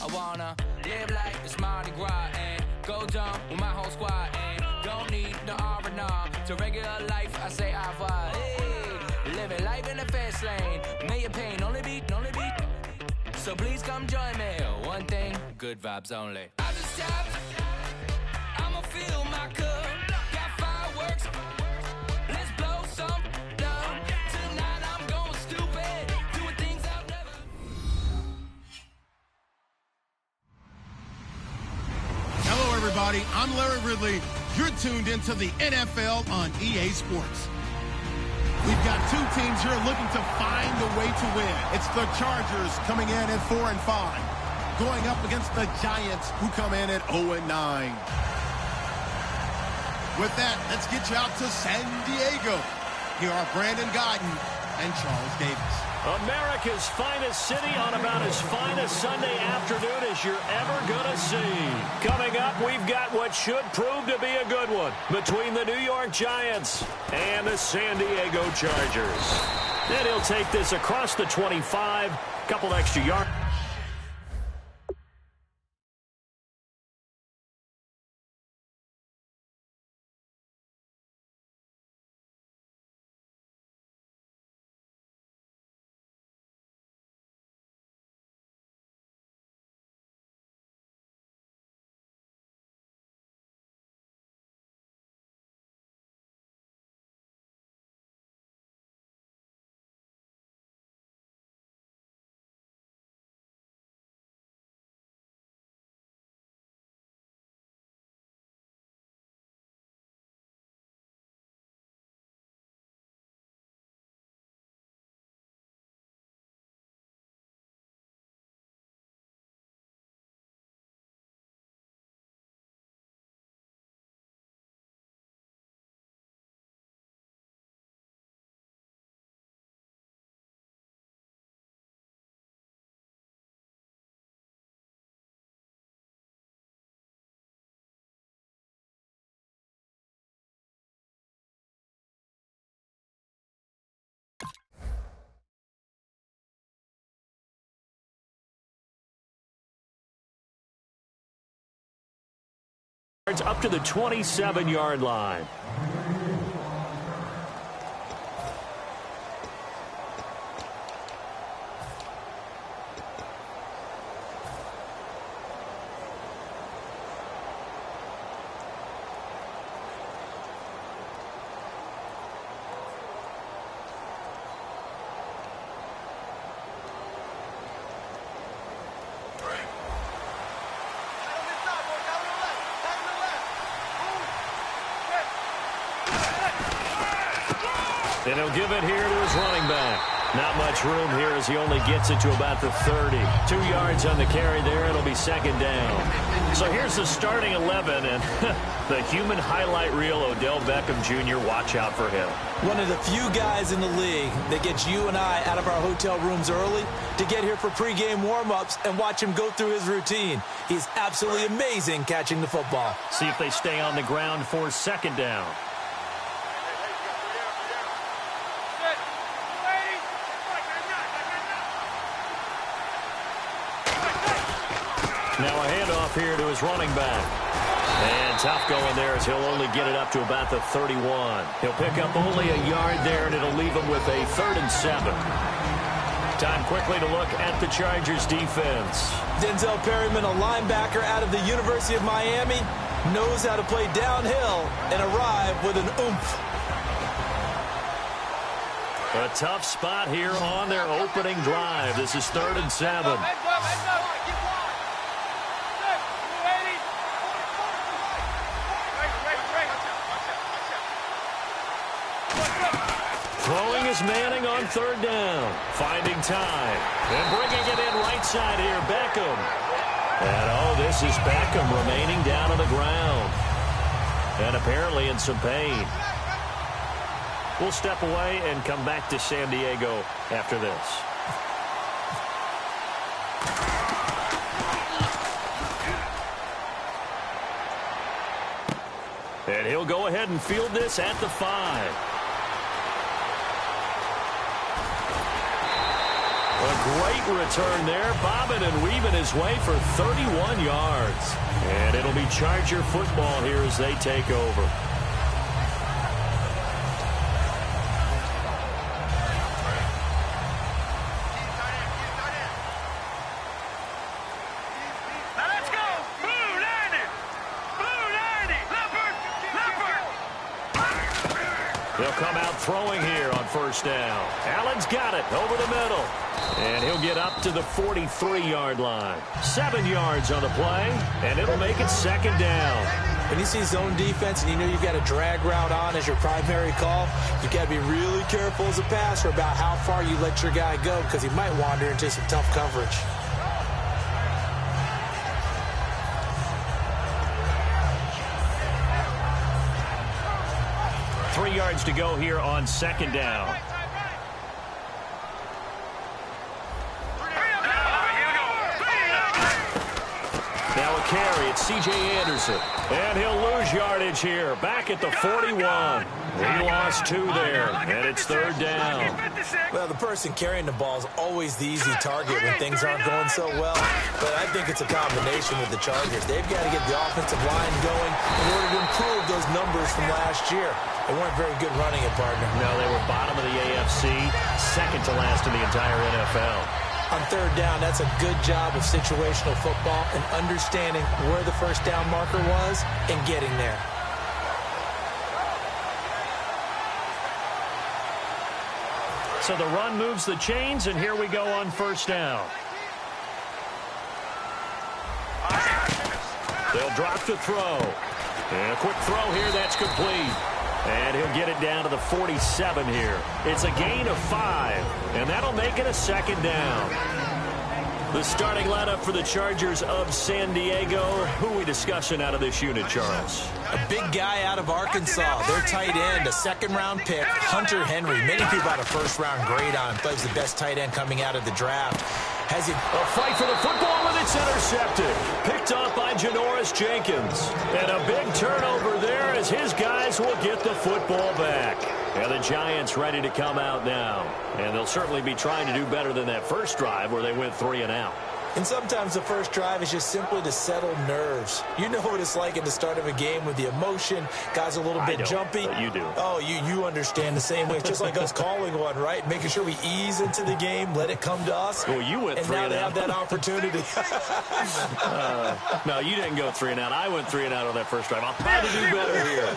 I wanna live like it's Mardi Gras and go dumb with my whole squad and don't need no R&R. To regular life, I say au revoir. Hey, living life in the fast lane. May your pain only be. So please come join me. One thing, good vibes only. I just tapped. I'ma fill my cup. Got fireworks. Let's blow some down. Tonight I'm going stupid. Doing things I've never. Hello, everybody. I'm Larry Ridley. You're tuned into the NFL on EA Sports. We've got two teams here looking to find a way to win. It's the Chargers coming in at 4-5, going up against the Giants who come in at 0-9. With that, let's get you out to San Diego. Here are Brandon Guyton and Charles Davis. America's finest city on about as fine a Sunday afternoon as you're ever going to see. Coming up, we've got what should prove to be a good one between the New York Giants and the San Diego Chargers. And he'll take this across the 25, couple extra yards. Up to the 27-yard line. And he'll give it here to his running back. Not much room here as he only gets it to about the 30. 2 yards on the carry there. It'll be second down. So here's the starting 11, and the human highlight reel, Odell Beckham Jr., watch out for him. One of the few guys in the league that gets you and I out of our hotel rooms early to get here for pregame warm-ups and watch him go through his routine. He's absolutely amazing catching the football. See if they stay on the ground for second down. Now a handoff here to his running back. And tough going there as he'll only get it up to about the 31. He'll pick up only a yard there, and it'll leave him with a 3rd and 7. Time quickly to look at the Chargers defense. Denzel Perryman, a linebacker out of the University of Miami, knows how to play downhill and arrive with an oomph. A tough spot here on their opening drive. This is 3rd and 7. Throwing is Manning on 3rd down. Finding time. And bringing it in right side here, Beckham. And, this is Beckham remaining down on the ground. And apparently in some pain. We'll step away and come back to San Diego after this. And he'll go ahead and field this at the 5. A great return there, bobbing and weaving his way for 31 yards. And it'll be Charger football here as they take over. He'll come out throwing here on first down. Allen's got it over the middle. And he'll get up to the 43-yard line. 7 yards on the play, and it'll make it second down. When you see zone defense and you know you've got a drag route on as your primary call, you've got to be really careful as a passer about how far you let your guy go because he might wander into some tough coverage. Three yards to go here on second down. Now a carry, it's C.J. Anderson. And he'll lose yardage here, back at the 41. He lost 2 there, and it's third down. Well, the person carrying the ball is always the easy target when things aren't going so well. But I think it's a combination with the Chargers. They've got to get the offensive line going in order to improve those numbers from last year. They weren't very good running it, partner. No, they were bottom of the AFC, second to last in the entire NFL. On third down, that's a good job of situational football and understanding where the first down marker was and getting there. So the run moves the chains, and here we go on first down. They'll drop to throw. And a quick throw here, that's complete. And he'll get it down to the 47 here. It's a gain of 5, and that'll make it a second down. The starting lineup for the Chargers of San Diego. Who are we discussing out of this unit, Charles? A big guy out of Arkansas. Their tight end, a second-round pick, Hunter Henry. Many people had a first-round grade on him. Plays the best tight end coming out of the draft. Has he... A fight for the football, and it's intercepted. Picked off by Janoris Jenkins. And a big turnover there as his guys will get the football back. And the Giants ready to come out now. And they'll certainly be trying to do better than that first drive where they went 3 and out. And sometimes the first drive is just simply to settle nerves. You know what it's like at the start of a game with the emotion. Guys a little bit jumpy. But you do. Oh, you understand the same way. It's just like us calling one, right? Making sure we ease into the game, let it come to us. Well, you went 3 and out. And now they have that opportunity. No, you didn't go 3 and out. I went 3 and out on that first drive. I'll try to do better here.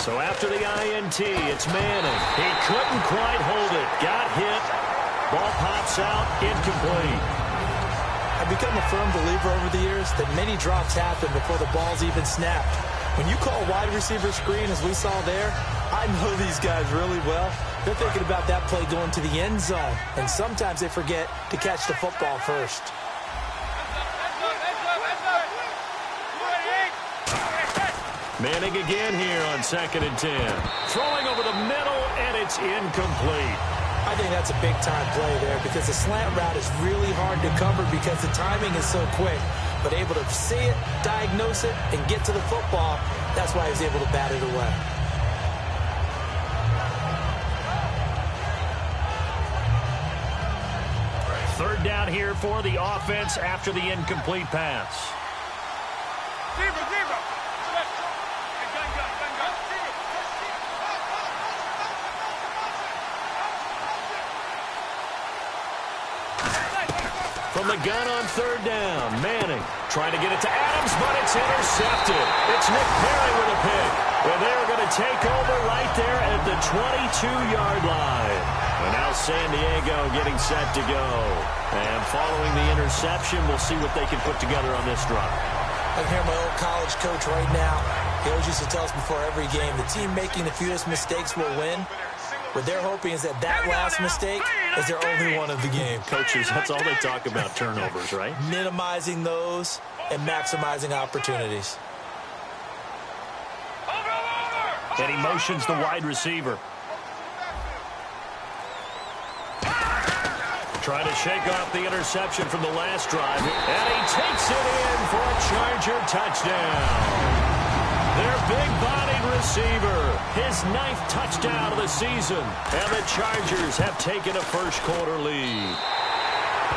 So after the INT, it's Manning. He couldn't quite hold it. Got hit. Ball pops out. Incomplete. I've become a firm believer over the years that many drops happen before the ball's even snapped. When you call wide receiver screen, as we saw there, I know these guys really well. They're thinking about that play going to the end zone. And sometimes they forget to catch the football first. Manning again here on 2nd and 10. Throwing over the middle, and it's incomplete. I think that's a big-time play there because the slant route is really hard to cover because the timing is so quick. But able to see it, diagnose it, and get to the football, that's why he was able to bat it away. Third down here for the offense after the incomplete pass. From the gun on third down, Manning trying to get it to Adams, but it's intercepted. It's Nick Perry with a pick. And they're going to take over right there at the 22-yard line. And now San Diego getting set to go. And following the interception, we'll see what they can put together on this drive. I can hear my old college coach right now. He always used to tell us before every game, the team making the fewest mistakes will win. What they're hoping is that last mistake is their only one of the game. Coaches, that's all they talk about, turnovers, right? Minimizing those and maximizing opportunities. And he motions the wide receiver. Trying to shake off the interception from the last drive. And he takes it in for a Charger touchdown. Their big-bodied receiver, his 9th touchdown of the season. And the Chargers have taken a first-quarter lead.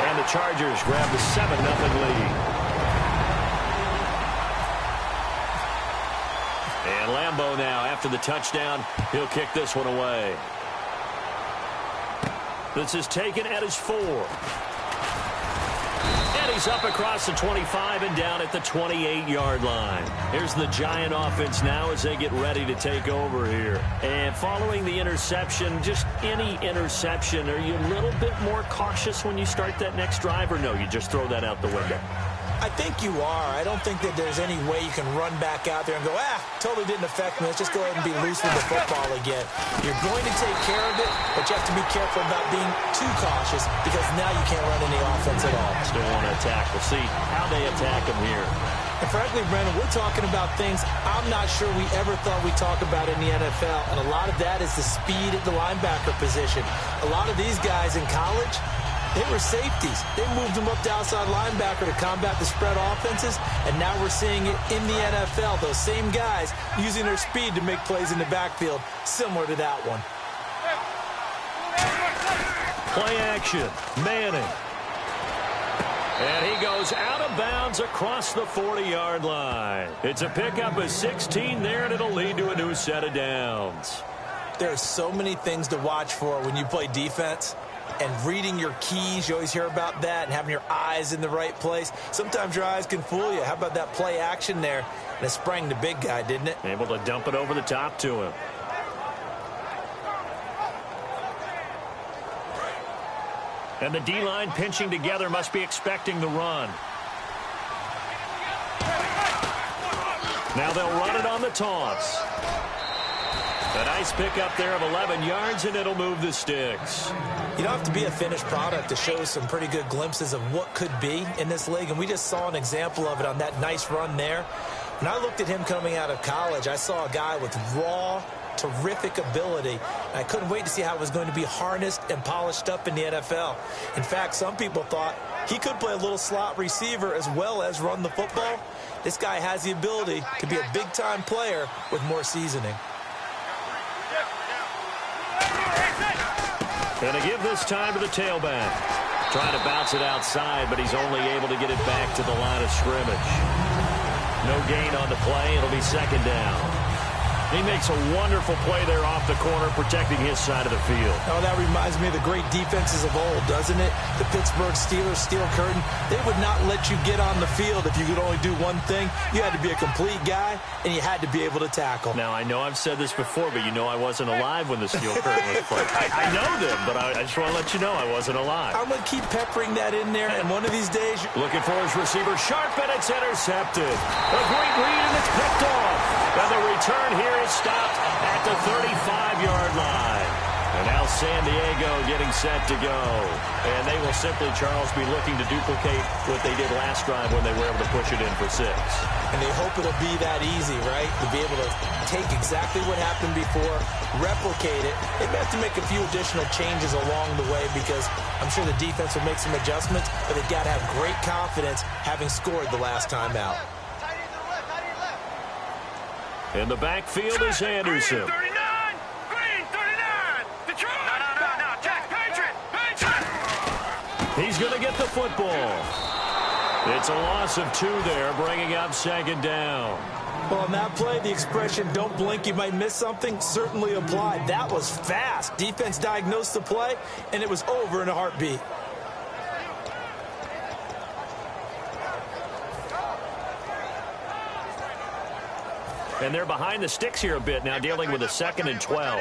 And the Chargers grab the 7-0 lead. And Lambeau now, after the touchdown, he'll kick this one away. This is taken at his 4. And he's up across the 25 and down at the 28-yard line. Here's the Giant offense now as they get ready to take over here. And following the interception, just any interception, are you a little bit more cautious when you start that next drive, or no, you just throw that out the window? I think you are. I don't think that there's any way you can run back out there and go, totally didn't affect me. Let's just go ahead and be loose with the football again. You're going to take care of it, but you have to be careful about being too cautious because now you can't run any offense at all. Still want to attack. We'll see how they attack them here. And frankly, Brandon, we're talking about things I'm not sure we ever thought we'd talk about in the NFL, and a lot of that is the speed at the linebacker position. A lot of these guys in college, they were safeties. They moved them up to outside linebacker to combat the spread offenses, and now we're seeing it in the NFL. Those same guys using their speed to make plays in the backfield, similar to that one. Play action. Manning. And he goes out of bounds across the 40-yard line. It's a pickup of 16 there, and it'll lead to a new set of downs. There are so many things to watch for when you play defense. And reading your keys, you always hear about that, and having your eyes in the right place. Sometimes your eyes can fool you. How about that play action there? And it sprang the big guy, didn't it? Able to dump it over the top to him. And the D-line pinching together must be expecting the run. Now they'll run it on the toss. A nice pickup there of 11 yards, and it'll move the sticks. You don't have to be a finished product to show some pretty good glimpses of what could be in this league, and we just saw an example of it on that nice run there. When I looked at him coming out of college, I saw a guy with raw, terrific ability, and I couldn't wait to see how it was going to be harnessed and polished up in the NFL. In fact, some people thought he could play a little slot receiver as well as run the football. This guy has the ability to be a big-time player with more seasoning. And to give this time to the tailback. Trying to bounce it outside, but he's only able to get it back to the line of scrimmage. No gain on the play. It'll be second down. He makes a wonderful play there off the corner, protecting his side of the field. Oh, that reminds me of the great defenses of old, doesn't it? The Pittsburgh Steelers, steel curtain. They would not let you get on the field if you could only do one thing. You had to be a complete guy, and you had to be able to tackle. Now, I know I've said this before, but you know I wasn't alive when the steel curtain was played. I know them, but I just want to let you know I wasn't alive. I'm going to keep peppering that in there, and one of these days... Looking for his receiver, sharp, and it's intercepted. A great read, and it's picked off. And the return here is stopped at the 35-yard line. And now San Diego getting set to go. And they will simply, Charles, be looking to duplicate what they did last drive when they were able to push it in for 6. And they hope it'll be that easy, right? To be able to take exactly what happened before, replicate it. They may have to make a few additional changes along the way because I'm sure the defense will make some adjustments, but they've got to have great confidence having scored the last time out. In the backfield is Anderson. Green 39! Green 39! Detroit! No, Jack, Patriot! He's going to get the football. It's a loss of 2 there, bringing up second down. Well, on that play, the expression, don't blink, you might miss something, certainly applied. That was fast. Defense diagnosed the play, and it was over in a heartbeat. And they're behind the sticks here a bit now, dealing with a 2nd and 12.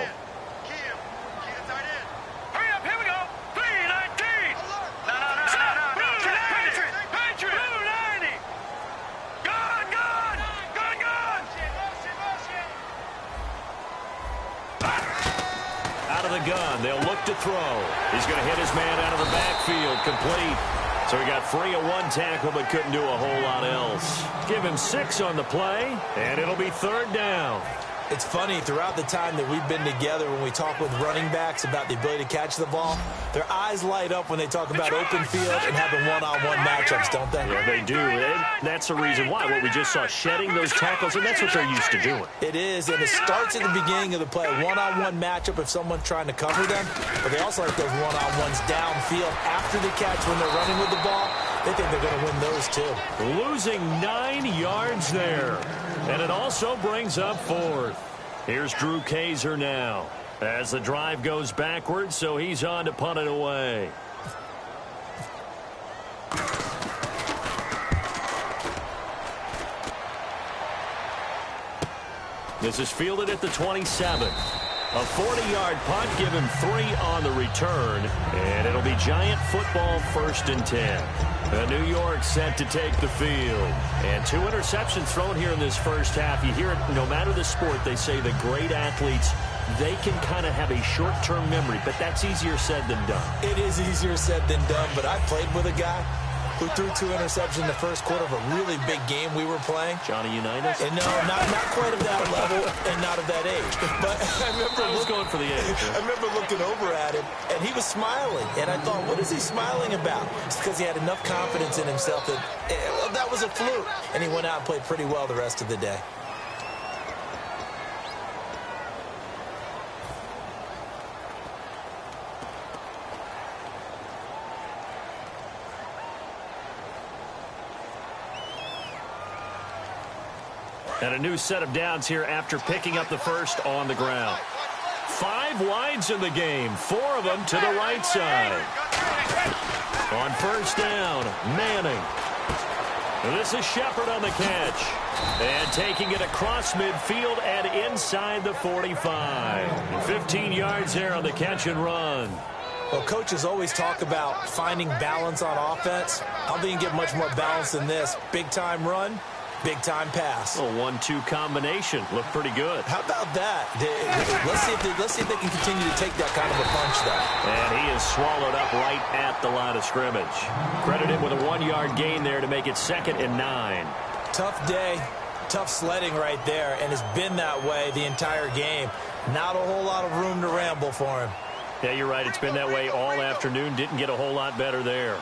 Hurry up, here we go! 3-19! No, Patriot! Blue 90! Gone! Out of the gun, they'll look to throw. He's going to hit his man out of the backfield, complete. So he got free of 1 tackle, but couldn't do a whole lot else. Give him 6 on the play, and it'll be 3rd down. It's funny, throughout the time that we've been together, when we talk with running backs about the ability to catch the ball, their eyes light up when they talk about open field and having one-on-one matchups, don't they? Yeah, they do. And that's the reason why. What we just saw, shedding those tackles, and that's what they're used to doing. It is, and it starts at the beginning of the play. One-on-one matchup if someone's trying to cover them, but they also like those one-on-ones downfield after the catch when they're running with the ball. They think they're going to win those, too. Losing 9 yards there. And it also brings up 4th. Here's Drew Kaiser now as the drive goes backwards, so he's on to punt it away. This is fielded at the 27. A 40-yard punt, give him 3 on the return, and it'll be Giant football 1st and 10. New York set to take the field. And 2 interceptions thrown here in this first half. You hear it, no matter the sport, they say the great athletes, they can kind of have a short-term memory, but that's easier said than done. It is easier said than done, but I played with a guy who threw 2 interceptions in the first quarter of a really big game we were playing. Johnny Unitas? And no, not quite of that level and not of that age. But I was going for the age. I remember looking over at him, and he was smiling. And I thought, what is he smiling about? It's because he had enough confidence in himself that that was a fluke. And he went out and played pretty well the rest of the day. And a new set of downs here after picking up the first on the ground. 5 wides in the game, 4 of them to the right side. On first down, Manning. This is Shepard on the catch. And taking it across midfield and inside the 45. 15 yards there on the catch and run. Well, coaches always talk about finding balance on offense. I don't think you can get much more balance than this. Big-time run. Big-time pass. A 1-2 combination. Looked pretty good. How about that? Let's see if they can continue to take that kind of a punch, though. And he is swallowed up right at the line of scrimmage. Credited with a 1-yard gain there to make it 2nd and 9. Tough day. Tough sledding right there, and it's been that way the entire game. Not a whole lot of room to ramble for him. Yeah, you're right. It's been that way all afternoon. Didn't get a whole lot better there.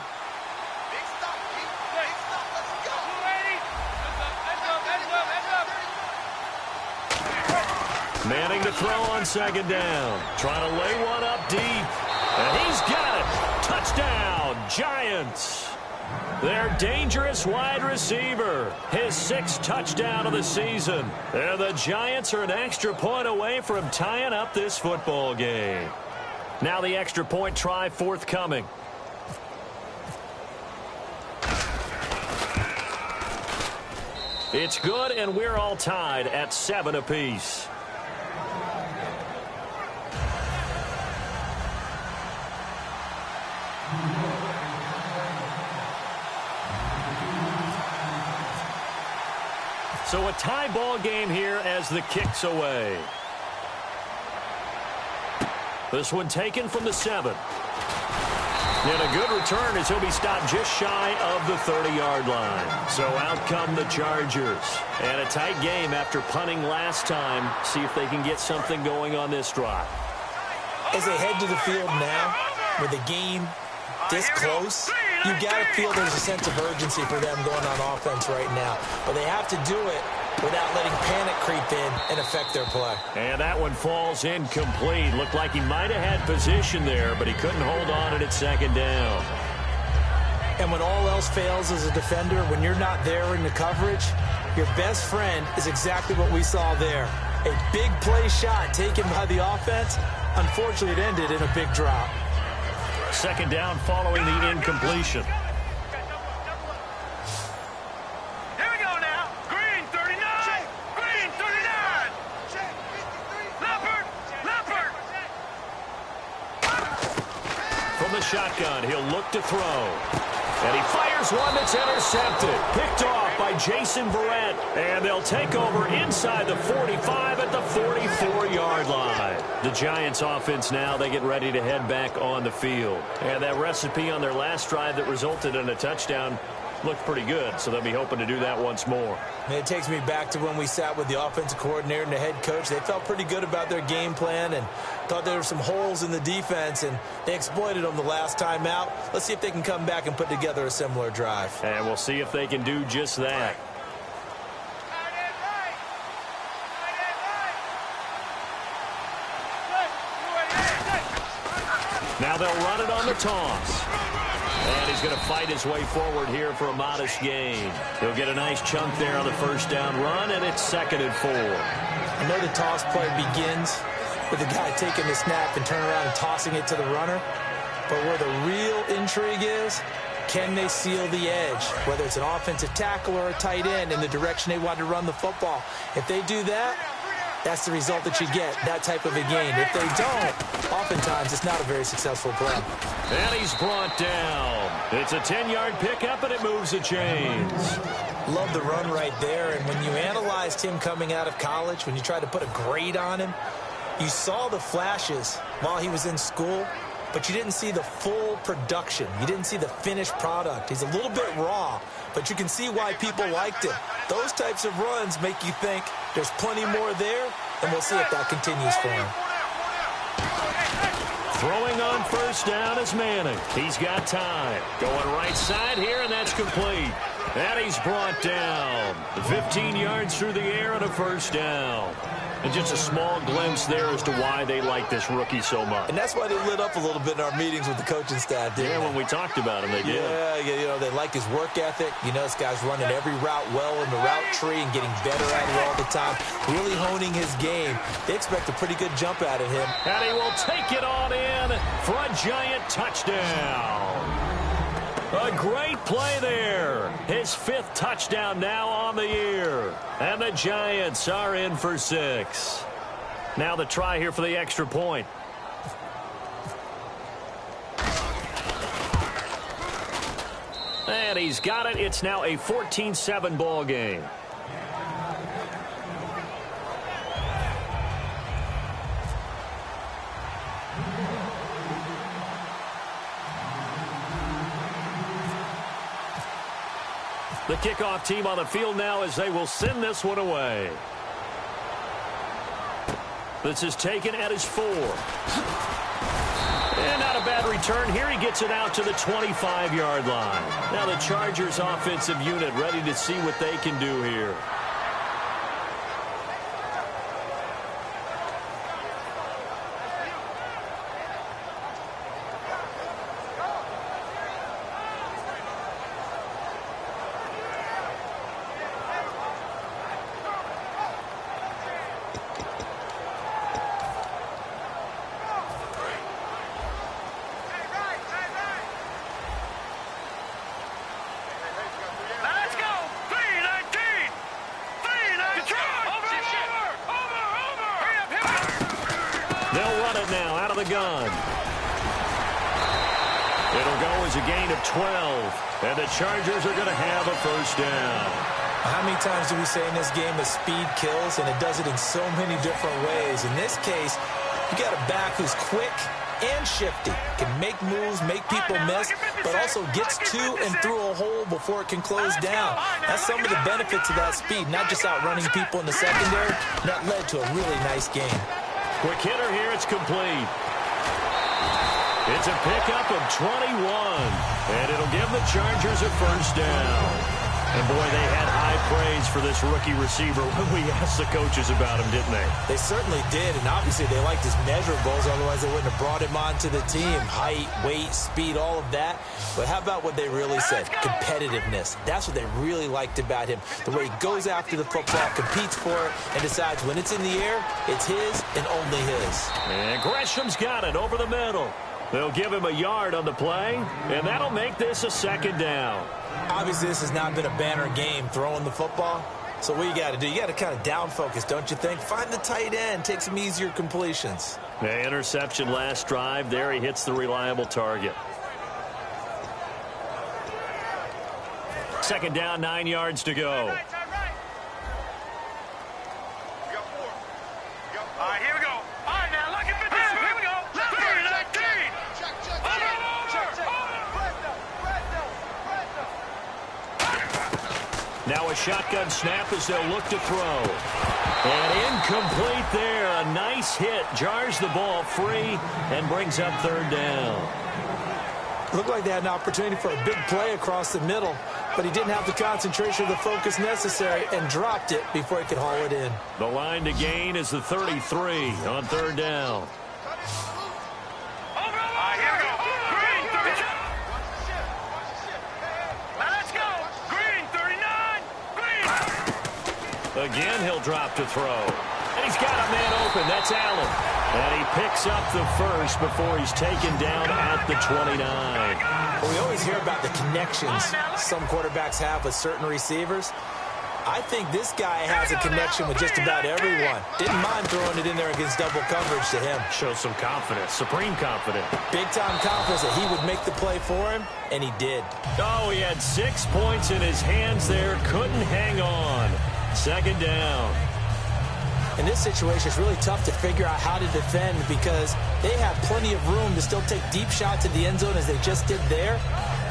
Manning to throw on 2nd down. Trying to lay one up deep. And he's got it. Touchdown, Giants. Their dangerous wide receiver. His 6th touchdown of the season. And the Giants are an extra point away from tying up this football game. Now the extra point try forthcoming. It's good, and we're all tied at 7 apiece. So a tie ball game here as the kick's away. This one taken from the 7. And a good return as he'll be stopped just shy of the 30-yard line. So out come the Chargers. And a tight game after punting last time. See if they can get something going on this drive. As they head to the field now, with the game this close, you got to feel there's a sense of urgency for them going on offense right now. But they have to do it without letting panic creep in and affect their play. And that one falls incomplete. Looked like he might have had position there, but he couldn't hold on at 2nd down. And when all else fails as a defender, when you're not there in the coverage, your best friend is exactly what we saw there. A big play shot taken by the offense. Unfortunately, it ended in a big drop. 2nd down following the incompletion. Here we go now. Green 39. Green 39. Leopard. From the shotgun, he'll look to throw. And he fires one that's intercepted. Picked off by Jason Verrett. And they'll take over inside the 45 at the 44-yard line. The Giants offense now, they get ready to head back on the field. And that recipe on their last drive that resulted in a touchdown, looked pretty good, so they'll be hoping to do that once more. And it takes me back to when we sat with the offensive coordinator and the head coach. They felt pretty good about their game plan and thought there were some holes in the defense, and they exploited them the last time out. Let's see if they can come back and put together a similar drive. And we'll see if they can do just that. Now they'll run it on the toss. And he's going to fight his way forward here for a modest gain. He'll get a nice chunk there on the first down run, and it's 2nd and 4. I know the toss play begins with the guy taking the snap and turning around and tossing it to the runner. But where the real intrigue is, can they seal the edge, whether it's an offensive tackle or a tight end, in the direction they want to run the football? If they do that, that's the result that you get, that type of a gain. If they don't, oftentimes it's not a very successful play. And he's brought down. It's a 10-yard pickup, and it moves the chains. Love the run right there. And when you analyzed him coming out of college, when you tried to put a grade on him, you saw the flashes while he was in school, but you didn't see the full production. You didn't see the finished product. He's a little bit raw, but you can see why people liked him. Those types of runs make you think there's plenty more there, and we'll see if that continues for him. Throwing on first down is Manning. He's got time. Going right side here, and that's complete. And he's brought down. 15 yards through the air and a first down. And just a small glimpse there as to why they like this rookie so much. And that's why they lit up a little bit in our meetings with the coaching staff, didn't they? When we talked about him, they did. Yeah, you know, they like his work ethic. You know, this guy's running every route well in the route tree and getting better at it all the time, really honing his game. They expect a pretty good jump out of him. And he will take it on in for a giant touchdown. A great play there. His 5th touchdown now on the year. And the Giants are in for 6. Now the try here for the extra point. And he's got it. It's now a 14-7 ball game. The kickoff team on the field now as they will send this one away. This is taken at his 4. And not a bad return here. He gets it out to the 25-yard line. Now the Chargers offensive unit ready to see what they can do here. Gun. It'll go as a gain of 12, and the Chargers are going to have a first down. How many times do we say in this game that speed kills, and it does it in so many different ways? In this case, you got a back who's quick and shifty, can make moves, make people miss, but also gets to and through a hole before it can close down. That's some of the benefits of that speed, not just outrunning people in the secondary. That led to a really nice game. Quick hitter here, it's complete. It's a pickup of 21, and it'll give the Chargers a first down. And, boy, they had high praise for this rookie receiver when we asked the coaches about him, didn't they? They certainly did, and obviously they liked his measurables, otherwise they wouldn't have brought him onto the team. Height, weight, speed, all of that. But how about what they really said? Competitiveness. That's what they really liked about him. The way he goes after the football, competes for it, and decides when it's in the air, it's his and only his. And Gresham's got it over the middle. They'll give him a yard on the play, and that'll make this a second down. Obviously, this has not been a banner game throwing the football. So what you got to do, you got to kind of down focus, don't you think? Find the tight end, take some easier completions. The interception last drive. There he hits the reliable target. Second down, 9 yards to go. All right, here we go. All right, now, look at this. Here we go. Now a shotgun snap as they'll look to throw. And incomplete there. A nice hit. Jars the ball free and brings up third down. Looked like they had an opportunity for a big play across the middle, but he didn't have the concentration or the focus necessary and dropped it before he could haul it in. The line to gain is the 33 on third down. Again, he'll drop to throw. And he's got a man open. That's Allen. And he picks up the first before he's taken down at the 29. Well, we always hear about the connections some quarterbacks have with certain receivers. I think this guy has a connection with just about everyone. Didn't mind throwing it in there against double coverage to him. Shows some confidence, supreme confidence. Big-time confidence that he would make the play for him, and he did. Oh, he had 6 points in his hands there. Couldn't hang on. Second down. In this situation, it's really tough to figure out how to defend because they have plenty of room to still take deep shots at the end zone as they just did there.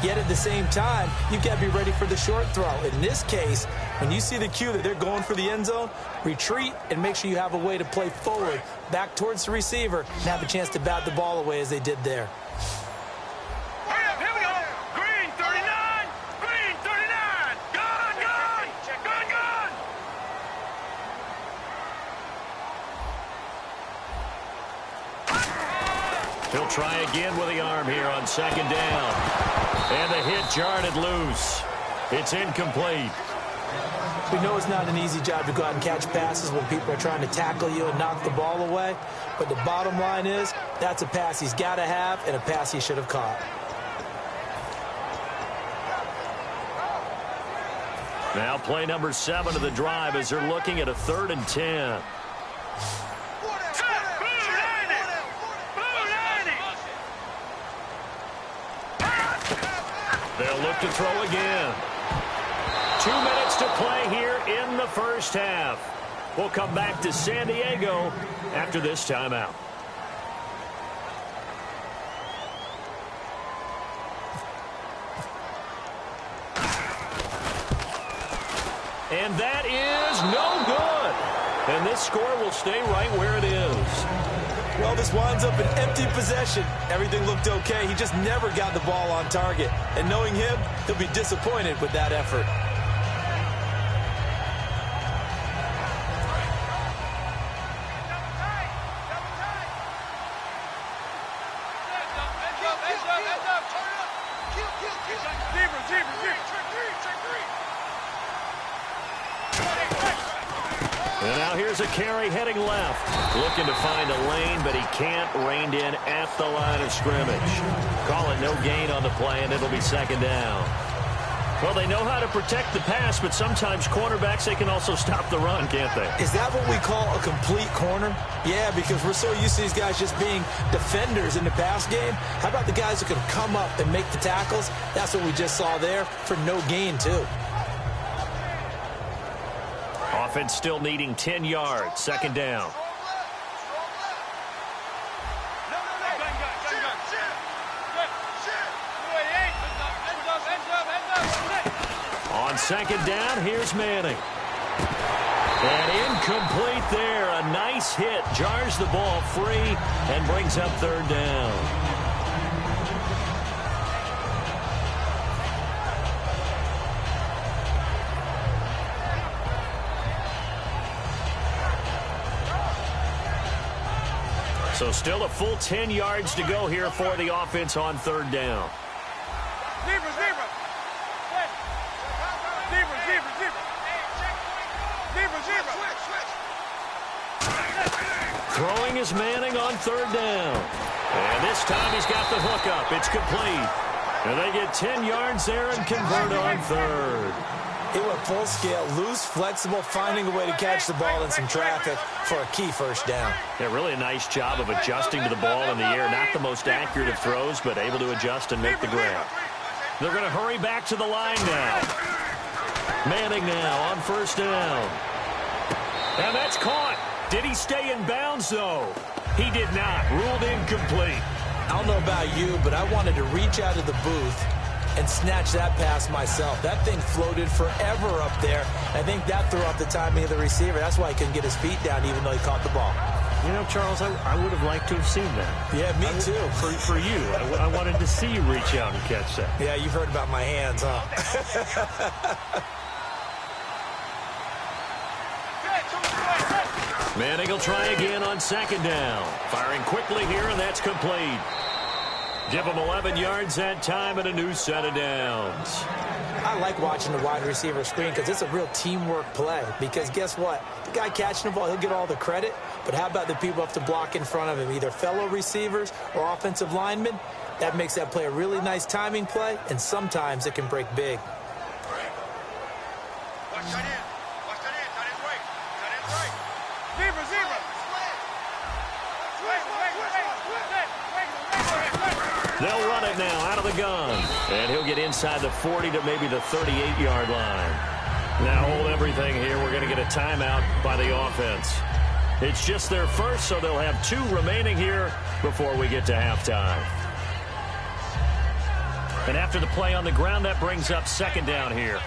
Yet at the same time, you've got to be ready for the short throw. In this case, when you see the cue that they're going for the end zone, retreat and make sure you have a way to play forward, back towards the receiver, and have a chance to bat the ball away as they did there. He'll try again with the arm here on second down. And the hit jarred it loose. It's incomplete. We know it's not an easy job to go out and catch passes when people are trying to tackle you and knock the ball away. But the bottom line is, that's a pass he's got to have and a pass he should have caught. Now play number 7 of the drive as they're looking at a 3rd and 10. They'll look to throw again. 2 minutes to play here in the first half. We'll come back to San Diego after this timeout. And that is no good. And this score will stay right where it is. Well, this winds up an empty possession. Everything looked okay. He just never got the ball on target. And knowing him, he'll be disappointed with that effort. And now here's a carry heading left. Looking to find a lane, but he can't. Reined in at the line of scrimmage. Call it no gain on the play, and it'll be second down. Well, they know how to protect the pass, but sometimes cornerbacks, they can also stop the run, can't they? Is that what we call a complete corner? Yeah, because we're so used to these guys just being defenders in the pass game. How about the guys who can come up and make the tackles? That's what we just saw there for no gain, too. Offense still needing 10 yards. Second down. On second down, here's Manning. And incomplete there. A nice hit. Jars the ball free and brings up third down. So still a full 10 yards to go here for the offense on third down. Throwing is Manning on third down. And this time he's got the hook up. It's complete. And they get 10 yards there and convert on third. It went full scale, loose, flexible, finding a way to catch the ball in some traffic for a key first down. Yeah, really a nice job of adjusting to the ball in the air. Not the most accurate of throws, but able to adjust and make the grab. They're going to hurry back to the line now. Manning now on first down. And that's caught. Did he stay in bounds, though? He did not. Ruled incomplete. I don't know about you, but I wanted to reach out of the booth and snatch that pass myself. That thing floated forever up there. I think that threw off the timing of the receiver. That's why he couldn't get his feet down even though he caught the ball. You know, Charles, I would have liked to have seen that. Yeah, me too. For you. I wanted to see you reach out and catch that. Yeah, you've heard about my hands, huh? Manning will try again on second down. Firing quickly here, and that's complete. Give him 11 yards that time and a new set of downs. I like watching the wide receiver screen because it's a real teamwork play. Because guess what? The guy catching the ball, he'll get all the credit. But how about the people who have to block in front of him, either fellow receivers or offensive linemen? That makes that play a really nice timing play, and sometimes it can break big. Watch that in. Watch that in. That is right. That is right. Zebra, zebra. They'll run it now out of the gun. And he'll get inside the 40 to maybe the 38-yard line. Now hold everything here. We're going to get a timeout by the offense. It's just their first, so they'll have 2 remaining here before we get to halftime. And after the play on the ground, that brings up second down here.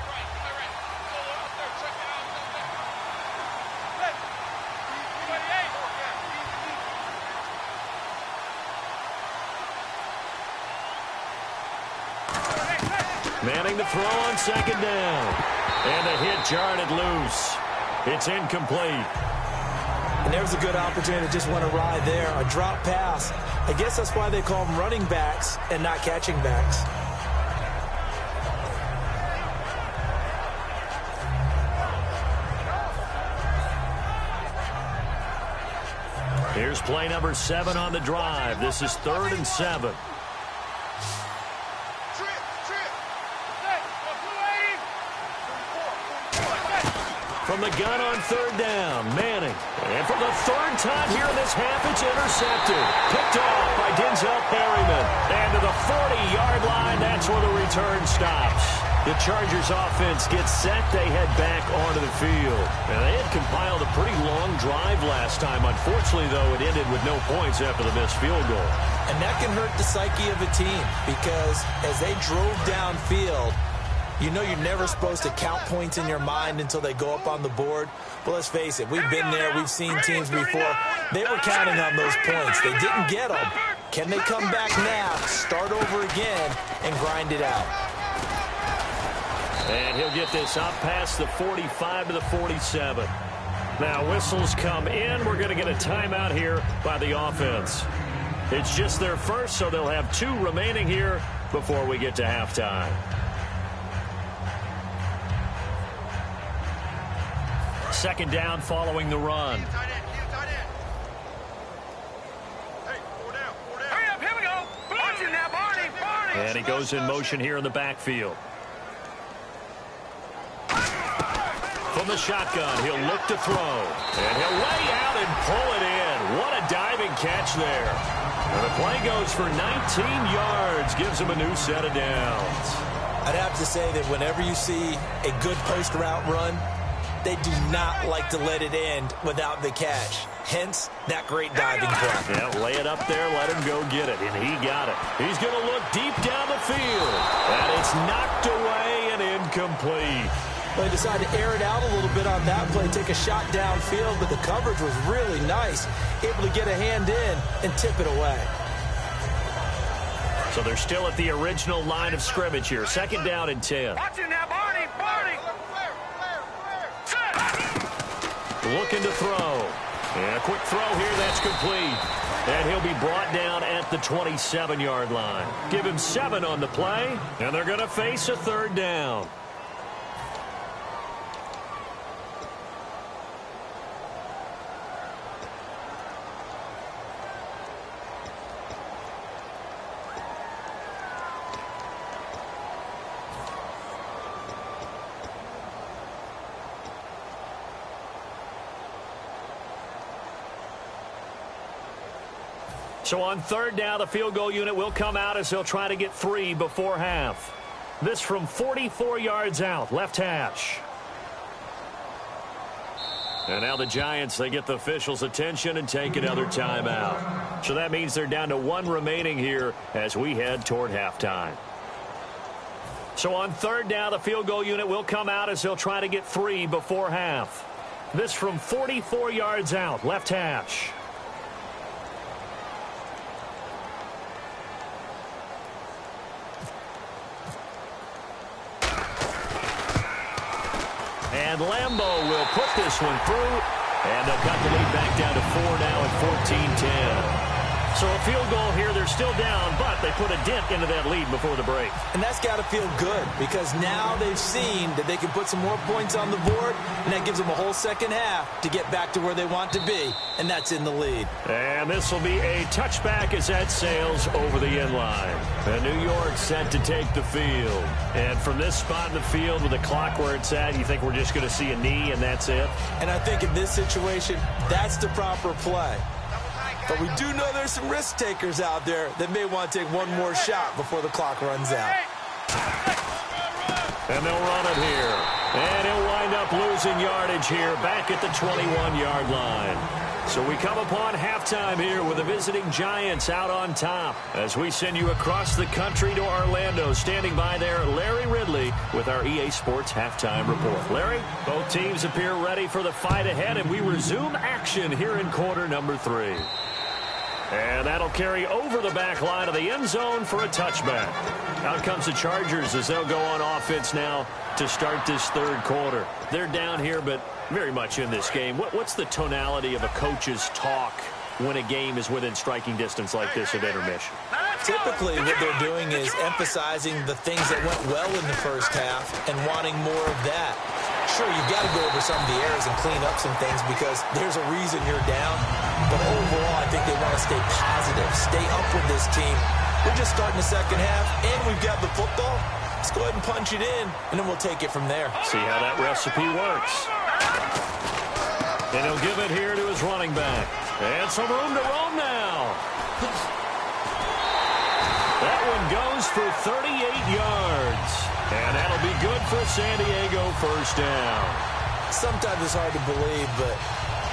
Manning to throw on second down. And the hit jarred it loose. It's incomplete. And there's a good opportunity to just want to ride there. A drop pass. I guess that's why they call them running backs and not catching backs. Here's play number 7 on the drive. This is 3rd and 7. From the gun on 3rd down, Manning. And for the 3rd time here in this half, it's intercepted. Picked off by Denzel Perryman. And to the 40-yard line, that's where the return stops. The Chargers offense gets set. They head back onto the field. And they had compiled a pretty long drive last time. Unfortunately, though, it ended with no points after the missed field goal. And that can hurt the psyche of a team because as they drove downfield, you know you're never supposed to count points in your mind until they go up on the board. But let's face it, we've been there. We've seen teams before. They were counting on those points. They didn't get them. Can they come back now, start over again, and grind it out? And he'll get this up past the 45 to the 47. Now whistles come in. We're going to get a timeout here by the offense. It's just their first, so they'll have 2 remaining here before we get to halftime. Second down following the run. Hurry up, here we go. Watch it now, Barney. And he goes in motion here in the backfield. From the shotgun, he'll look to throw. And he'll lay out and pull it in. What a diving catch there. And the play goes for 19 yards. Gives him a new set of downs. I'd have to say that whenever you see a good post route run, they do not like to let it end without the catch. Hence, that great diving play. Yeah, lay it up there, let him go get it, and he got it. He's going to look deep down the field, and it's knocked away and incomplete. They decided to air it out a little bit on that play, take a shot downfield, but the coverage was really nice, able to get a hand in and tip it away. So they're still at the original line of scrimmage here. Second down and 10. Watch it now, Barney. Looking to throw. And a quick throw here, that's complete. And he'll be brought down at the 27-yard line. Give him 7 on the play, and they're going to face a 3rd down. So on 3rd down, the field goal unit will come out as they'll try to get 3 before half. This from 44 yards out, left hash. And now the Giants, they get the officials' attention and take another timeout. So that means they're down to 1 remaining here as we head toward halftime. So on third down, the field goal unit will come out as they'll try to get 3 before half. This from 44 yards out, left hash. And Lambeau will put this one through, and they'll cut the lead back down to 4 now at 14-10. So a field goal here, they're still down, but they put a dent into that lead before the break. And that's got to feel good because now they've seen that they can put some more points on the board, and that gives them a whole second half to get back to where they want to be, and that's in the lead. And this will be a touchback as that sails over the end line. And New York set to take the field. And from this spot in the field with the clock where it's at, you think we're just going to see a knee and that's it? And I think in this situation, that's the proper play. But we do know there's some risk takers out there that may want to take one more shot before the clock runs out. And they'll run it here. And he'll wind up losing yardage here back at the 21-yard line. So we come upon halftime here with the visiting Giants out on top. As we send you across the country to Orlando, standing by there, Larry Ridley with our EA Sports Halftime Report. Larry, both teams appear ready for the fight ahead, and we resume action here in quarter number 3. And that'll carry over the back line of the end zone for a touchback. Out comes the Chargers as they'll go on offense now to start this third quarter. They're down here, but very much in this game. What's the tonality of a coach's talk when a game is within striking distance like this at intermission? Typically, what they're doing is emphasizing the things that went well in the first half and wanting more of that. Sure, you've got to go over some of the errors and clean up some things because there's a reason you're down. But overall, I think they want to stay positive, stay up with this team. We're just starting the second half, and we've got the football. Let's go ahead and punch it in, and then we'll take it from there. See how that recipe works. And he'll give it here to his running back. And some room to roam now. That one goes for 38 yards. And that'll be good for San Diego first down. Sometimes it's hard to believe, but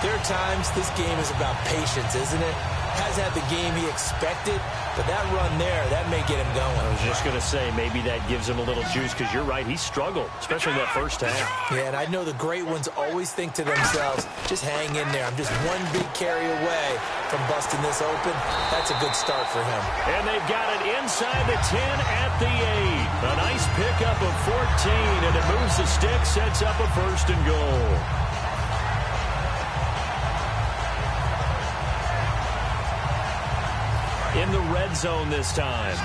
there are times this game is about patience, isn't it? Has had the game he expected, but that run there, that may get him going. I was just going to say, maybe that gives him a little juice because you're right, he struggled, especially in that first half. Yeah, and I know the great ones always think to themselves, just hang in there. I'm just one big carry away from busting this open. That's a good start for him. And they've got it inside the 10 at the 8. A nice pickup of 14, and it moves the stick, sets up a first and goal. In the red zone this time.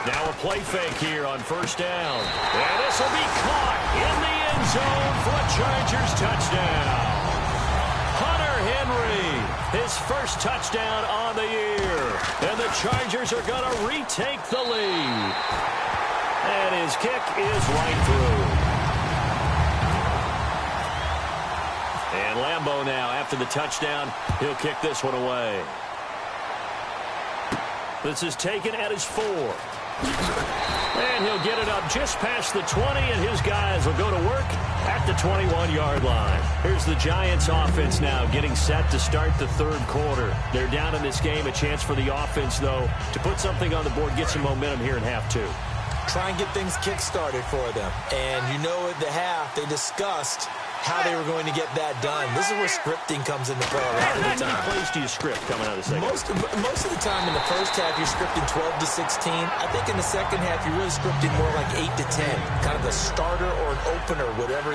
Now a play fake here on first down. And this will be caught in the end zone for a Chargers touchdown. Hunter Henry, his first touchdown on the year. And the Chargers are going to retake the lead. And his kick is right through. And Lambeau now, after the touchdown, he'll kick this one away. This is taken at his 4. And he'll get it up just past the 20, and his guys will go to work at the 21-yard line. Here's the Giants offense now getting set to start the third quarter. They're down in this game. A chance for the offense, though, to put something on the board, get some momentum here in half 2. Try and get things kick-started for them. And you know at the half, they discussed how they were going to get that done. This is where scripting comes into play a lot of the time. How many plays do you script coming out of the second? Most of the time in the first half, you're scripting 12 to 16. I think in the second half, you're really scripting more like 8 to 10. Kind of a starter or an opener, whatever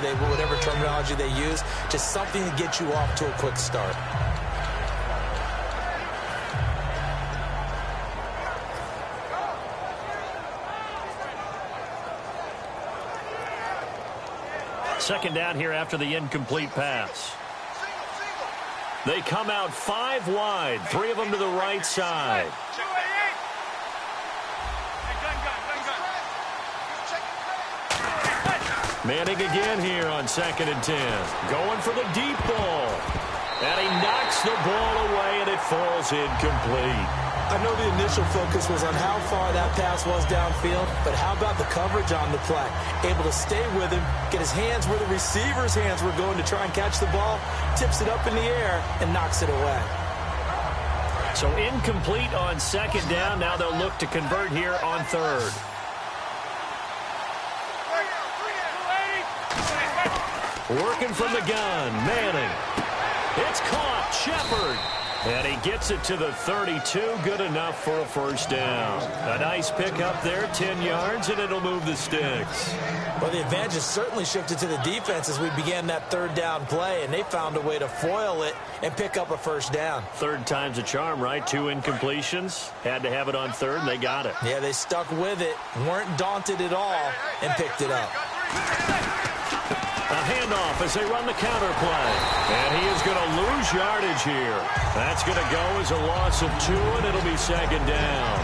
terminology they use. Just something to get you off to a quick start. Second down here after the incomplete pass. They come out 5 wide, 3 of them to the right side. Manning again here on 2nd and 10. Going for the deep ball. And he knocks the ball away, and it falls incomplete. I know the initial focus was on how far that pass was downfield, but how about the coverage on the play? Able to stay with him, get his hands where the receiver's hands were going to try and catch the ball, tips it up in the air, and knocks it away. So incomplete on second down. Now they'll look to convert here on third. Working from the gun, Manning. It's caught, Shepard. And he gets it to the 32, good enough for a first down. A nice pickup there, 10 yards, and it'll move the sticks. Well, the advantage has certainly shifted to the defense as we began that third down play, and they found a way to foil it and pick up a first down. Third time's a charm, right? 2 incompletions. Had to have it on third, and they got it. Yeah, they stuck with it, weren't daunted at all, and picked it up. A handoff as they run the counter play. And he is going to lose yardage here. That's going to go as a loss of 2, and it'll be second down.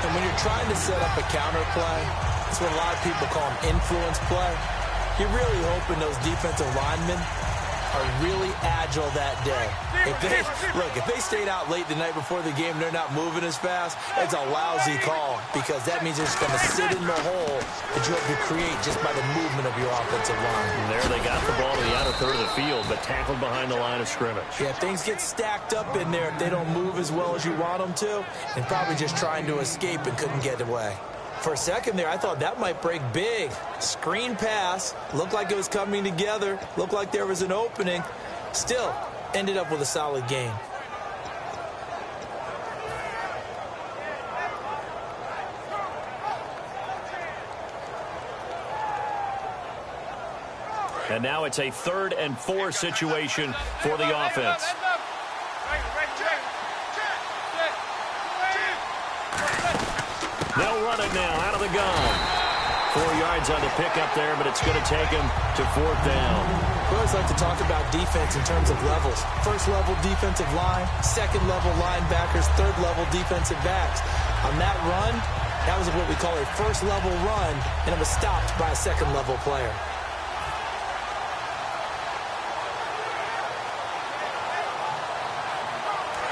And when you're trying to set up a counter play, that's what a lot of people call an influence play. You're really hoping those defensive linemen are really agile that day. If they stayed out late the night before the game, they're not moving as fast, it's a lousy call because that means they're just going to sit in the hole that you hope to create just by the movement of your offensive line. And there they got the ball to the outer third of the field, but tackled behind the line of scrimmage. Yeah, things get stacked up in there if they don't move as well as you want them to, and probably just trying to escape and couldn't get away. For a second there, I thought that might break big. Screen pass. Looked like it was coming together. Looked like there was an opening. Still, ended up with a solid game. And now it's a 3rd and 4 situation for the offense. They'll run it now out of the gun. 4 yards on the pickup there, but it's going to take him to 4th down. We always like to talk about defense in terms of levels. First level defensive line, second level linebackers, third level defensive backs. On that run, that was what we call a first level run, and it was stopped by a second level player.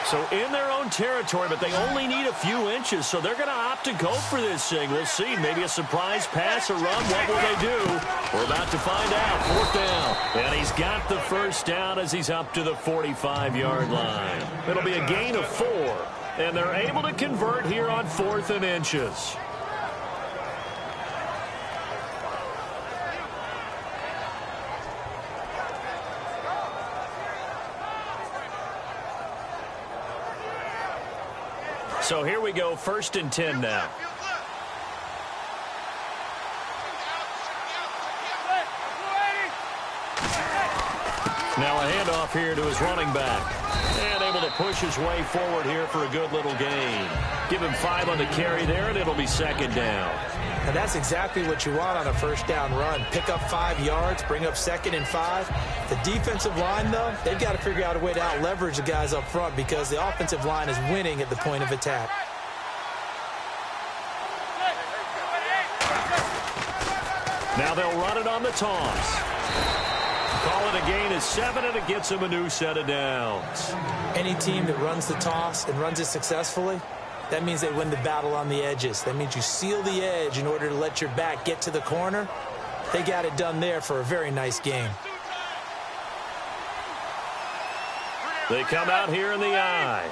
So in their own territory, but they only need a few inches, so they're going to opt to go for this thing. We'll see. Maybe a surprise pass or run. What will they do? We're about to find out. 4th down. And he's got the first down as he's up to the 45-yard line. It'll be a gain of 4, and they're able to convert here on 4th and inches. So here we go, 1st and 10 now. Now a handoff here to his running back. And able to push his way forward here for a good little gain. Give him 5 on the carry there, and it'll be 2nd down. And that's exactly what you want on a first down run. Pick up 5 yards, bring up 2nd and 5. The defensive line, though, they've got to figure out a way to out-leverage the guys up front because the offensive line is winning at the point of attack. Now they'll run it on the toss. Call it a gain of 7, and it gets them a new set of downs. Any team that runs the toss and runs it successfully, that means they win the battle on the edges. That means you seal the edge in order to let your back get to the corner. They got it done there for a very nice game. They come out here in the eye.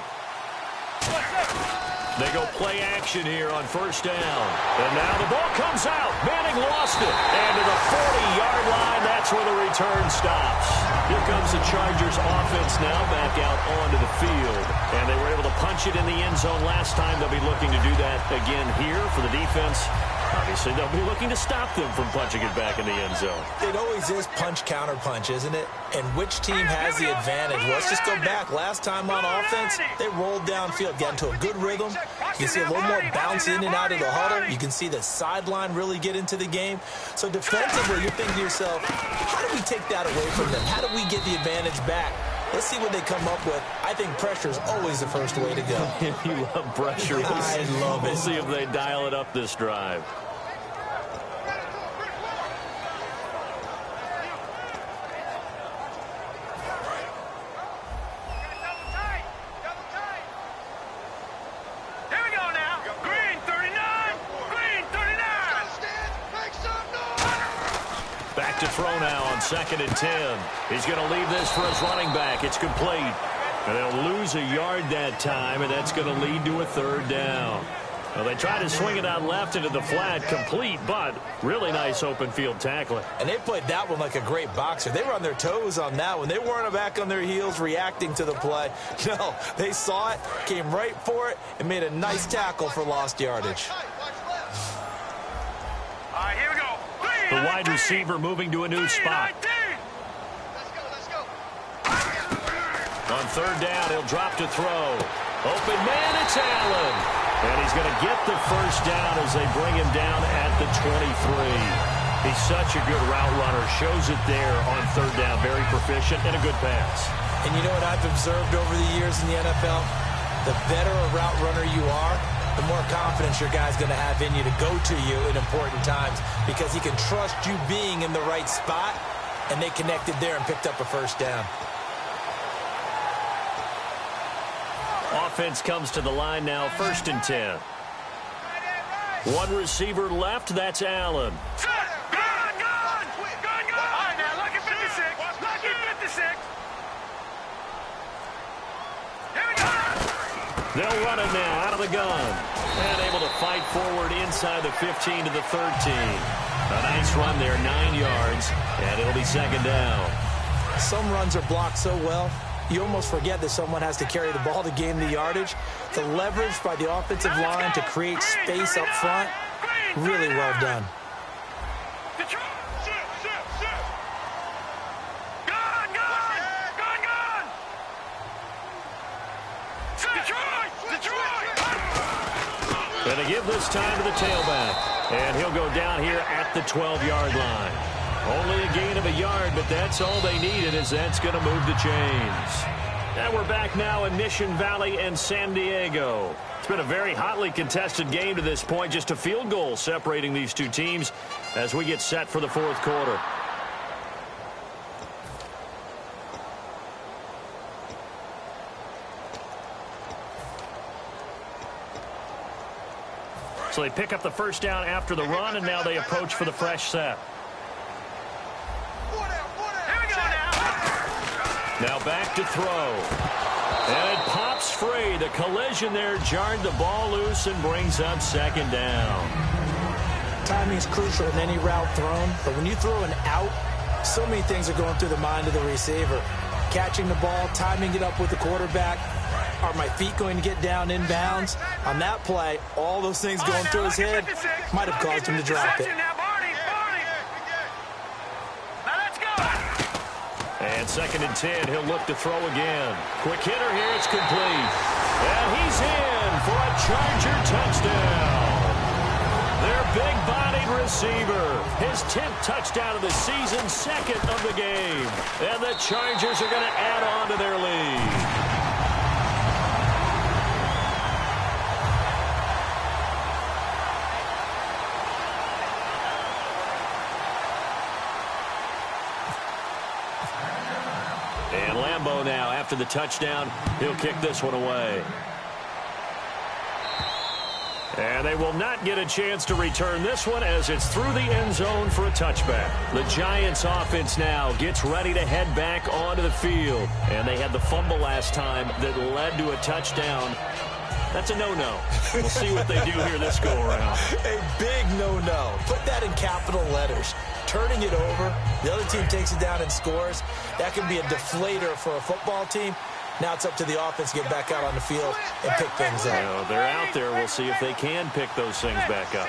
They go play action here on 1st down. And now the ball comes out. Manning lost it. And to the 40-yard line, that's where the return stops. Here comes the Chargers offense now back out onto the field. And they were able to punch it in the end zone last time. They'll be looking to do that again here for the defense. Obviously, they'll be looking to stop them from punching it back in the end zone. It always is punch-counter-punch, isn't it? And which team has the advantage? Well, let's just go back. Last time on offense, they rolled downfield, got into a good rhythm. You can see a little more bounce in and out of the huddle. You can see the sideline really get into the game. So defensively, you're thinking to yourself, how do we take that away from them? How do we get the advantage back? Let's see what they come up with. I think pressure is always the first way to go. You love pressure. I love it. We'll see if they dial it up this drive. back to throw now on 2nd and 10. He's going to leave this for his running back. It's complete. And they'll lose a yard that time, and that's going to lead to a 3rd down. Well, they tried to swing it out left into the flat, complete, but really nice open field tackling. And they played that one like a great boxer. They were on their toes on that one. They weren't back on their heels reacting to the play. No, they saw it, came right for it, and made a nice tackle for lost yardage. All right, here we go. The wide receiver moving to a new spot. Let's go. On 3rd down, he'll drop to throw. Open man, it's Allen. And he's going to get the 1st down as they bring him down at the 23. He's such a good route runner. Shows it there on 3rd down. Very proficient and a good pass. And you know what I've observed over the years in the NFL? The better a route runner you are, the more confidence your guy's going to have in you to go to you in important times because he can trust you being in the right spot, and they connected there and picked up a 1st down. Offense comes to the line now, 1st and 10. One receiver left, that's Allen. Gun! All right, now, lucky 56. Lucky 56. Here we go. They'll run it now out of the gun. And able to fight forward inside the 15 to the 13. A nice run there, 9 yards, and it'll be 2nd down. Some runs are blocked so well, you almost forget that someone has to carry the ball to gain the yardage. The leverage by the offensive line to create space up front, really well done. Going to give this time to the tailback. And he'll go down here at the 12-yard line. Only a gain of a yard, but that's all they needed, as that's going to move the chains. And we're back now in Mission Valley and San Diego. It's been a very hotly contested game to this point. Just a field goal separating these two teams as we get set for the 4th quarter. So they pick up the 1st down after the run, and now they approach for the fresh set. Now back to throw. And it pops free. The collision there jarred the ball loose and brings up 2nd down. Timing is crucial in any route thrown, but when you throw an out, so many things are going through the mind of the receiver. Catching the ball, timing it up with the quarterback. Are my feet going to get down inbounds? On that play, all those things going through his head might have caused him to drop it. And 2nd and 10, he'll look to throw again. Quick hitter here, it's complete. And he's in for a Charger touchdown. Their big-bodied receiver, his 10th touchdown of the season, 2nd of the game. And the Chargers are going to add on to their lead. Now after the touchdown, he'll kick this one away. And they will not get a chance to return this one as it's through the end zone for a touchback. The Giants offense now gets ready to head back onto the field. And they had the fumble last time that led to a touchdown. That's a no-no. We'll see what they do here this go-around. A big no-no. Put that in capital letters. Turning it over, the other team takes it down and scores. That can be a deflator for a football team. Now it's up to the offense to get back out on the field and pick things up. Well, they're out there. We'll see if they can pick those things back up.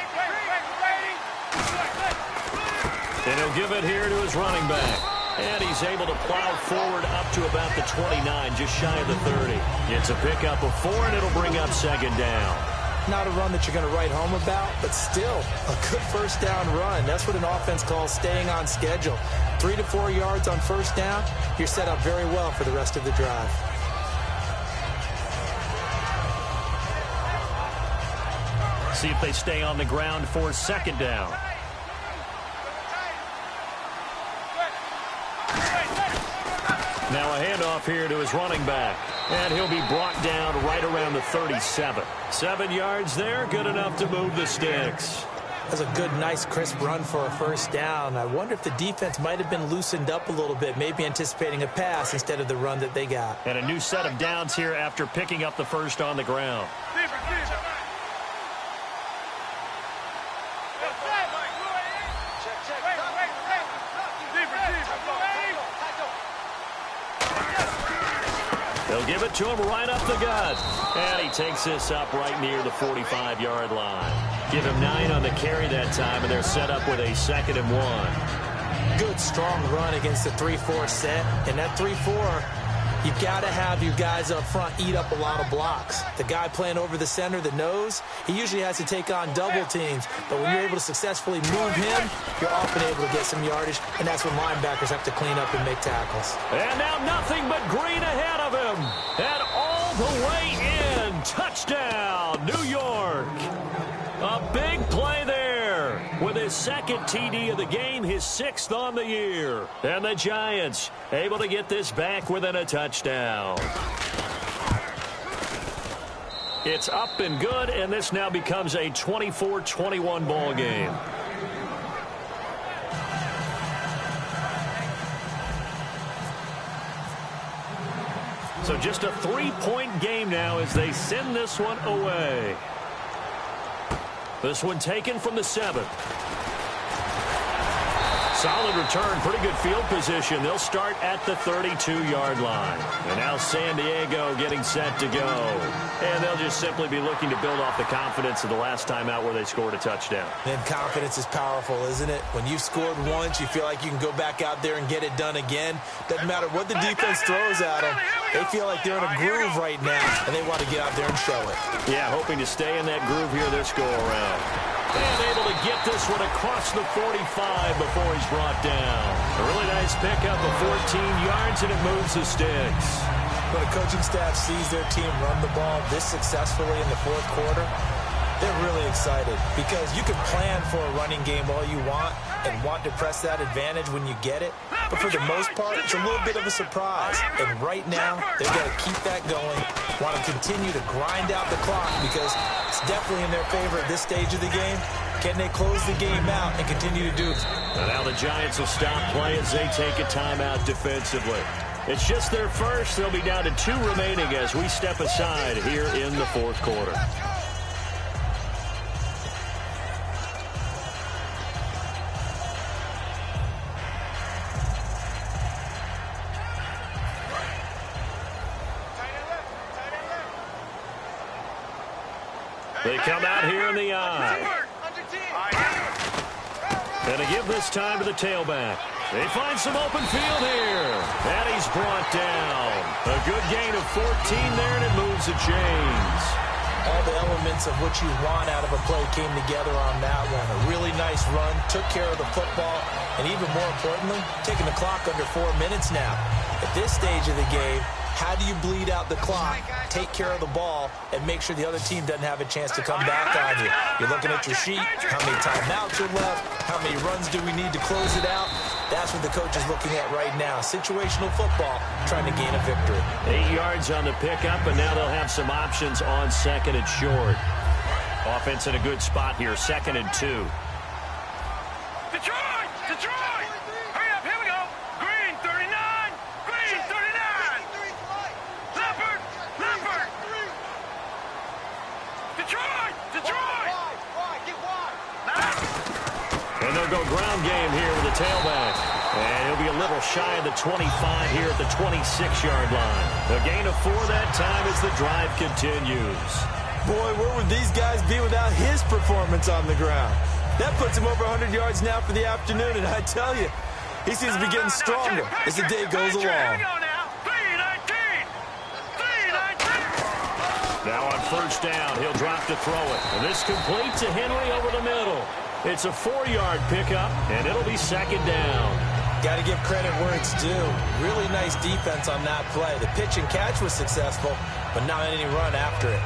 And he'll give it here to his running back. And he's able to plow forward up to about the 29, just shy of the 30. It's a pickup of 4, and it'll bring up 2nd down. Not a run that you're going to write home about, but still a good 1st down run. That's what an offense calls staying on schedule. 3 to 4 yards on 1st down, you're set up very well for the rest of the drive. See if they stay on the ground for 2nd down. Now a handoff here to his running back. And he'll be brought down right around the 37. 7 yards there, good enough to move the sticks. That's a good, nice, crisp run for a first down. I wonder if the defense might have been loosened up a little bit, maybe anticipating a pass instead of the run that they got. And a new set of downs here after picking up the first on the ground. They'll give it to him right up the gut. And he takes this up right near the 45-yard line. Give him 9 on the carry that time, and they're set up with a 2nd and 1. Good, strong run against the 3-4 set. And that 3-4, you've got to have your guys up front eat up a lot of blocks. The guy playing over the center, the nose, he usually has to take on double teams. But when you're able to successfully move him, you're often able to get some yardage, and that's when linebackers have to clean up and make tackles. And now nothing but green ahead of him. And all the way in. Touchdown, New York. A big play there with his 2nd TD of the game, his 6th on the year. And the Giants able to get this back within a touchdown. It's up and good, and this now becomes a 24-21 ball game. So just a 3-point game now as they send this one away. This one taken from the 7. Solid return, pretty good field position. They'll start at the 32-yard line. And now San Diego getting set to go. And they'll just simply be looking to build off the confidence of the last time out where they scored a touchdown. And confidence is powerful, isn't it? When you've scored once, you feel like you can go back out there and get it done again. Doesn't matter what the defense throws at them. They feel like they're in a groove right now, and they want to get out there and show it. Yeah, hoping to stay in that groove here this go-around. And able to get this one across the 45 before he's brought down. A really nice pickup of 14 yards, and it moves the sticks. When a coaching staff sees their team run the ball this successfully in the 4th quarter, they're really excited because you can plan for a running game all you want and want to press that advantage when you get it. But for the most part, it's a little bit of a surprise. And right now, they've got to keep that going, want to continue to grind out the clock because it's definitely in their favor at this stage of the game. Can they close the game out and continue to do it? And now the Giants will stop play as they take a timeout defensively. It's just their first. They'll be down to 2 remaining as we step aside here in the 4th quarter. They come out here in the eye. And to give this time to the tailback. They find some open field here. And he's brought down. A good gain of 14 there, and it moves the chains. All the elements of what you want out of a play came together on that one. A really nice run, took care of the football, and even more importantly, taking the clock under 4 minutes now. At this stage of the game, how do you bleed out the clock, take care of the ball, and make sure the other team doesn't have a chance to come back on you? You're looking at your sheet, how many timeouts are left, how many runs do we need to close it out? That's what the coach is looking at right now. Situational football, trying to gain a victory. 8 yards on the pickup, and now they'll have some options on 2nd and short. Offense in a good spot here, 2nd and 2. Detroit! Detroit! Hurry up, here we go! Green 39! Green 39! Leopard! Leopard! Detroit! Detroit! And they'll go ground game here with the tailback. And he'll be a little shy of the 25 here at the 26-yard line. A gain of 4 that time as the drive continues. Boy, where would these guys be without his performance on the ground? That puts him over 100 yards now for the afternoon, and I tell you, he seems to be getting stronger as the day goes along. Now on first down, he'll drop to throw it. And this complete to Henry over the middle. It's a 4-yard pickup, and it'll be 2nd down. Got to give credit where it's due. Really nice defense on that play. The pitch and catch was successful, but not any run after it.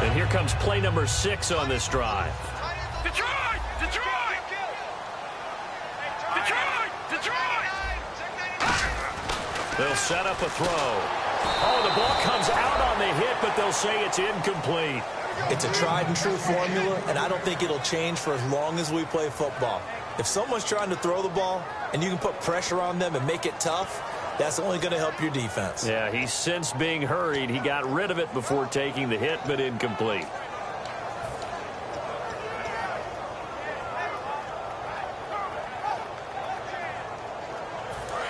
And here comes play number 6 on this drive. Detroit! Detroit! Detroit! Detroit! They'll set up a throw. Oh, the ball comes out on the hit, but they'll say it's incomplete. It's a tried-and-true formula, and I don't think it'll change for as long as we play football. If someone's trying to throw the ball and you can put pressure on them and make it tough, that's only going to help your defense. Yeah, he's since being hurried. He got rid of it before taking the hit, but incomplete.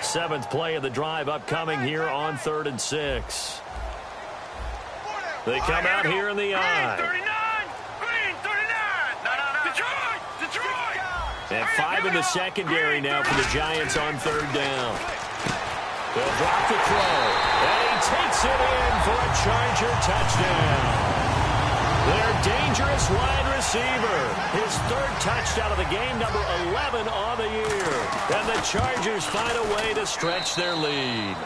Seventh play of the drive upcoming here on 3rd and 6. They come out here in the eye. Green 39! Detroit! Detroit! And 5 in the secondary now for the Giants on 3rd down. They'll drop the throw. And he takes it in for a Charger touchdown. Their dangerous wide receiver. His 3rd touchdown of the game, number 11 on the year. And the Chargers find a way to stretch their lead.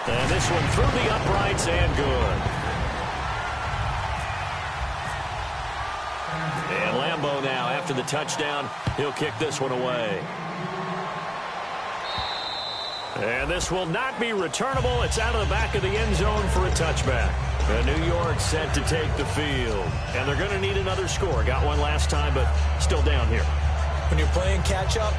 And this one through the uprights and good. And Lambeau now, after the touchdown, he'll kick this one away. And this will not be returnable. It's out of the back of the end zone for a touchback. And New York set to take the field. And they're going to need another score. Got one last time, but still down here. When you're playing catch-up,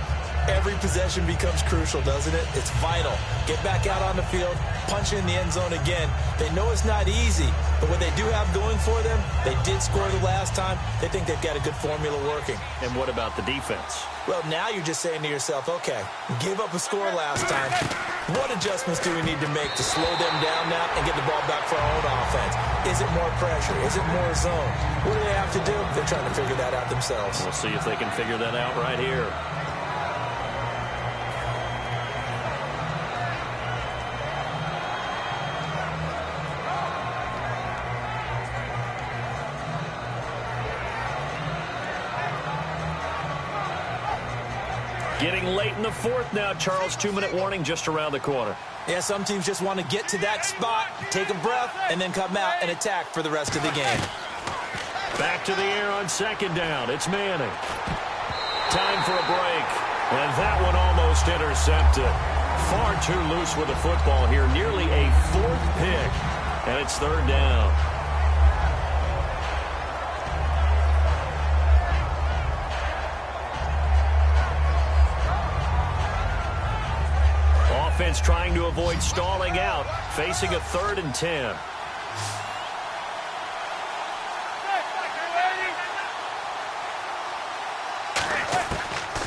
every possession becomes crucial, doesn't it? It's vital. Get back out on the field, punch in the end zone again. They know it's not easy, but what they do have going for them, they did score the last time. They think they've got a good formula working. And what about the defense? Well, now you're just saying to yourself, okay, gave up a score last time. What adjustments do we need to make to slow them down now and get the ball back for our own offense? Is it more pressure? Is it more zone? What do they have to do? They're trying to figure that out themselves. We'll see if they can figure that out right here. Getting late in the 4th now, Charles. 2-minute warning just around the corner. Yeah, some teams just want to get to that spot, take a breath, and then come out and attack for the rest of the game. Back to the air on 2nd down. It's Manning. Time for a break. And that one almost intercepted. Far too loose with the football here. Nearly a 4th pick. And it's 3rd down. Offense trying to avoid stalling out, facing a 3rd and 10.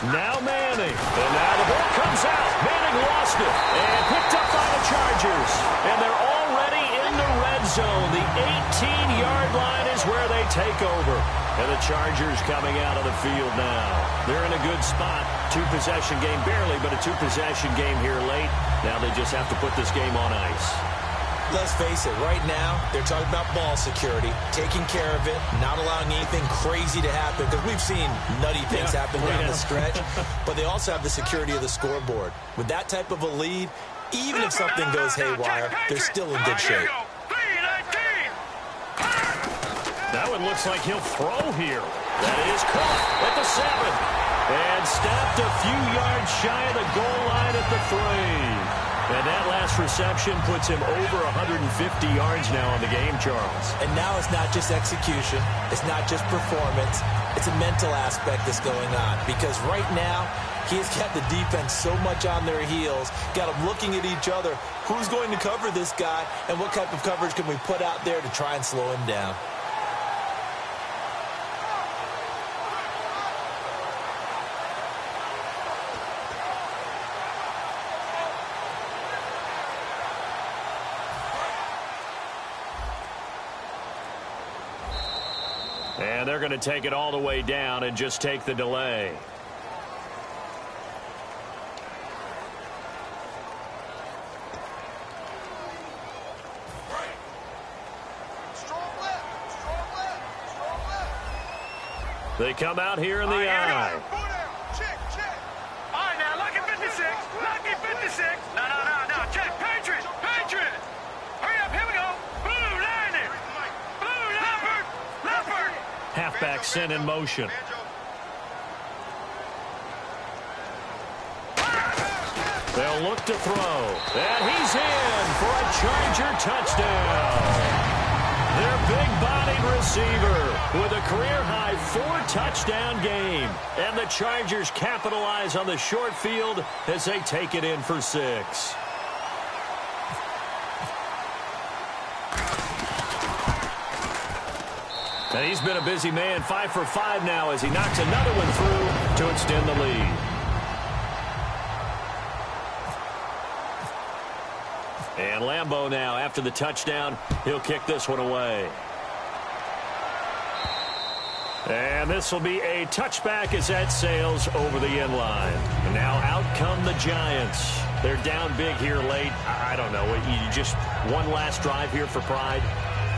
Now Manning. And now the ball comes out. Manning lost it. And picked up by the Chargers. And they're already in the red zone. The 18-yard line is where they take over. And the Chargers coming out of the field now. They're in a good spot. 2-possession game, barely, but a 2-possession game here late. Now they just have to put this game on ice. Let's face it, right now, they're talking about ball security, taking care of it, not allowing anything crazy to happen, because we've seen nutty things happen down the stretch, but they also have the security of the scoreboard. With that type of a lead, even if something goes haywire, they're still in good shape. That one looks like he'll throw here. That is caught at the 7. And stopped a few yards shy of the goal line at the 3. And that last reception puts him over 150 yards now on the game, Charles. And now it's not just execution. It's not just performance. It's a mental aspect that's going on. Because right now, he's got the defense so much on their heels, got them looking at each other. Who's going to cover this guy, and what type of coverage can we put out there to try and slow him down? And they're going to take it all the way down and just take the delay. They come out here in the eye. Check. All right, now, lucky 56. Lucky 56. No. Check. Patriot. Hurry up, here we go. Blue 90. Blue number touchback sent in motion. They'll look to throw. And he's in for a Charger touchdown. Their big-bodied receiver with a career-high 4-touchdown game. And the Chargers capitalize on the short field as they take it in for 6. And he's been a busy man, 5 for 5 now as he knocks another one through to extend the lead. And Lambeau now, after the touchdown, he'll kick this one away. And this will be a touchback as that sails over the end line. And now out come the Giants. They're down big here late. I don't know. You just one last drive here for pride?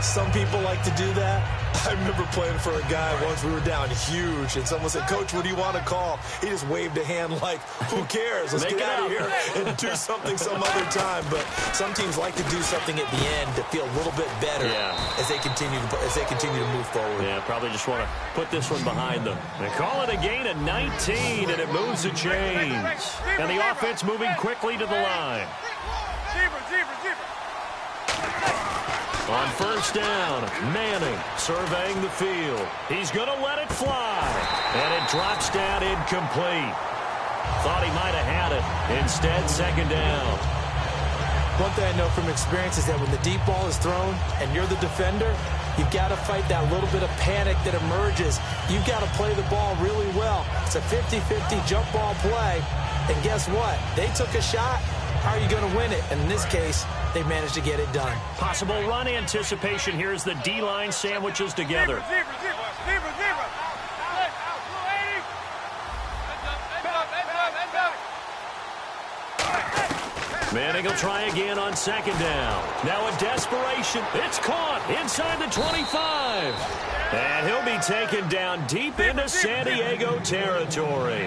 Some people like to do that. I remember playing for a guy once. We were down huge, and someone said, "Coach, what do you want to call?" He just waved a hand like, "Who cares? Let's get out of here and do something some other time." But some teams like to do something at the end to feel a little bit better as they continue to move forward. Yeah, probably just want to put this one behind them. They call it a gain of 19, and it moves the chains. And the offense moving quickly to the line. On first down, Manning surveying the field. He's going to let it fly. And it drops down incomplete. Thought he might have had it. Instead, second down. One thing I know from experience is that when the deep ball is thrown and you're the defender, you've got to fight that little bit of panic that emerges. You've got to play the ball really well. It's a 50-50 jump ball play. And guess what? They took a shot. How are you going to win it? And in this case, they managed to get it done. Possible run anticipation here as the D-line sandwiches together. Manning will try again on second down. Now a desperation. It's caught inside the 25. And he'll be taken down deep into San Diego territory.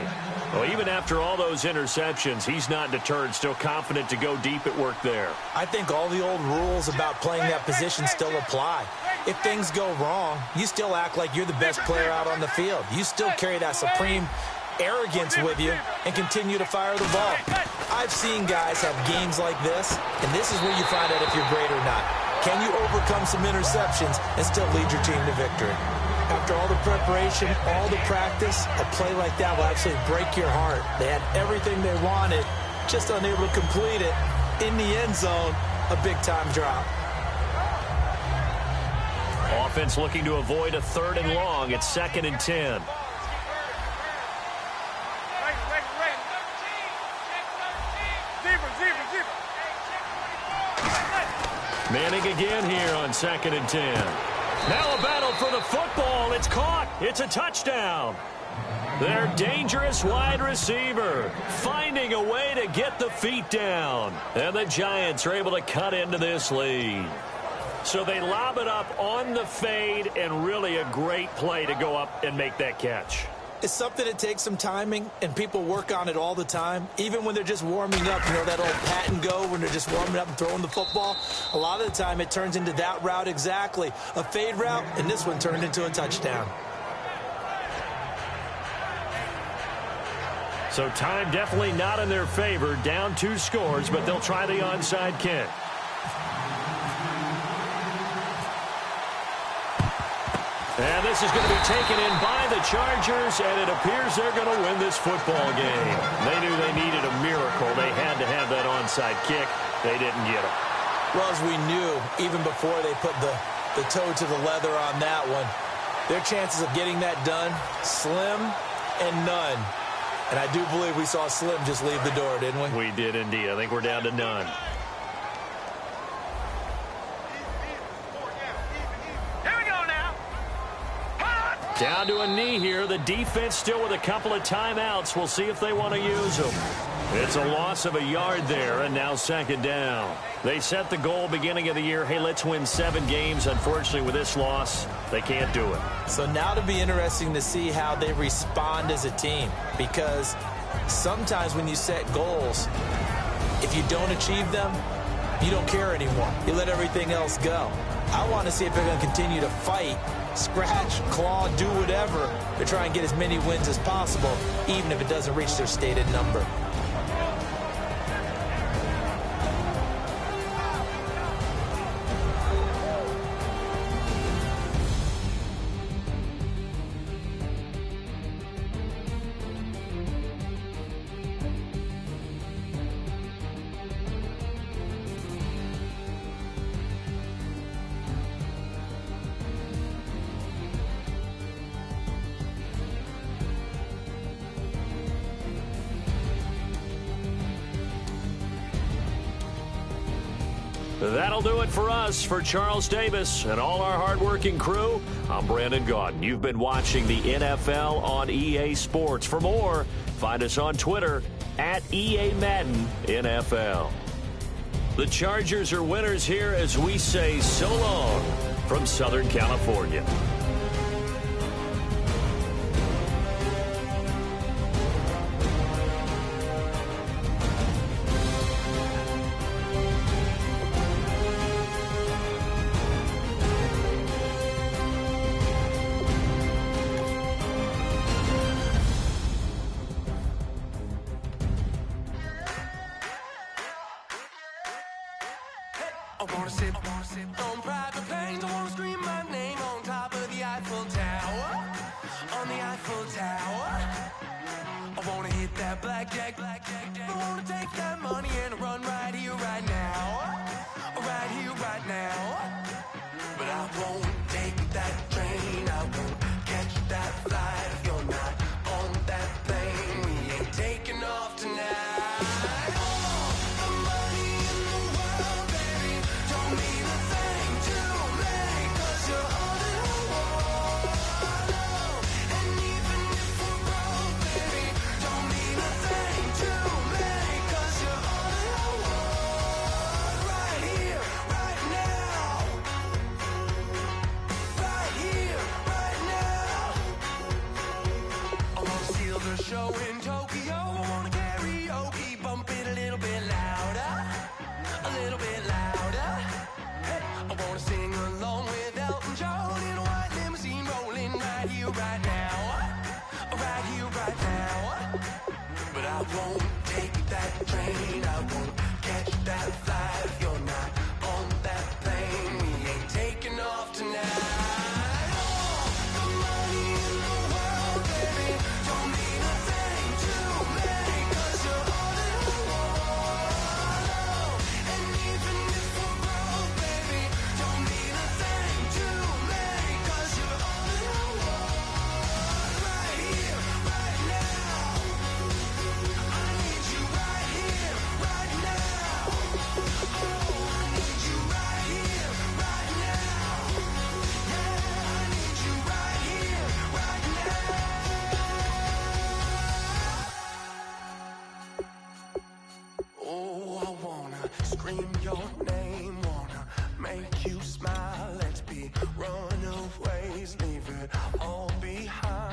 Well, even after all those interceptions, he's not deterred, still confident to go deep at work there. I think all the old rules about playing that position still apply. If things go wrong, you still act like you're the best player out on the field. You still carry that supreme arrogance with you and continue to fire the ball. I've seen guys have games like this, and this is where you find out if you're great or not. Can you overcome some interceptions and still lead your team to victory? After all the preparation, all the practice, a play like that will actually break your heart. They had everything they wanted, just unable to complete it. In the end zone, a big-time drop. Offense looking to avoid a 3rd and long. It's 2nd and 10. Manning again here on 2nd and 10. Now a battle for the football. It's caught. It's a touchdown. Their dangerous wide receiver finding a way to get the feet down. And the Giants are able to cut into this lead. So they lob it up on the fade, and really a great play to go up and make that catch. It's something that takes some timing, and people work on it all the time, even when they're just warming up. You know, that old pat and go when they're just warming up and throwing the football. A lot of the time it turns into that route exactly. A fade route, and this one turned into a touchdown. So time definitely not in their favor. Down 2 scores, but they'll try the onside kick. And this is going to be taken in by the Chargers, and it appears they're going to win this football game. They knew they needed a miracle. They had to have that onside kick. They didn't get it. Well, as we knew, even before they put the toe to the leather on that one, their chances of getting that done, slim and none. And I do believe we saw Slim just leave the door, didn't we? We did indeed. I think we're down to none. Down to a knee here. The defense still with a couple of timeouts. We'll see if they want to use them. It's a loss of a yard there, and now 2nd down. They set the goal beginning of the year, hey, let's win 7 games. Unfortunately, with this loss, they can't do it. So now it'll be interesting to see how they respond as a team, because sometimes when you set goals, if you don't achieve them, you don't care anymore. You let everything else go. I want to see if they're going to continue to fight, scratch, claw, do whatever to try and get as many wins as possible, even if it doesn't reach their stated number. That'll do it for us. For Charles Davis and all our hardworking crew, I'm Brandon Gaudin. You've been watching the NFL on EA Sports. For more, find us on Twitter at EA Madden NFL. The Chargers are winners here as we say so long from Southern California. I wanna sit on private planes. I wanna scream my name on top of the Eiffel Tower. On the Eiffel Tower. I wanna hit that blackjack. I wanna take that money and run right here, right now. Right here, right now. But I won't take that train. I won't catch that flight if you're not on that plane. We ain't taking off tonight. Show in Tokyo, I wanna karaoke, bump it a little bit louder, a little bit louder. Hey, I wanna sing along with Elton John in a white limousine rolling right here, right now, right here, right now. But I won't take that train, I won't catch that flight if you're not on that plane. We ain't taking off tonight. Scream your name, wanna make you smile. Let's be runaways, leave it all behind.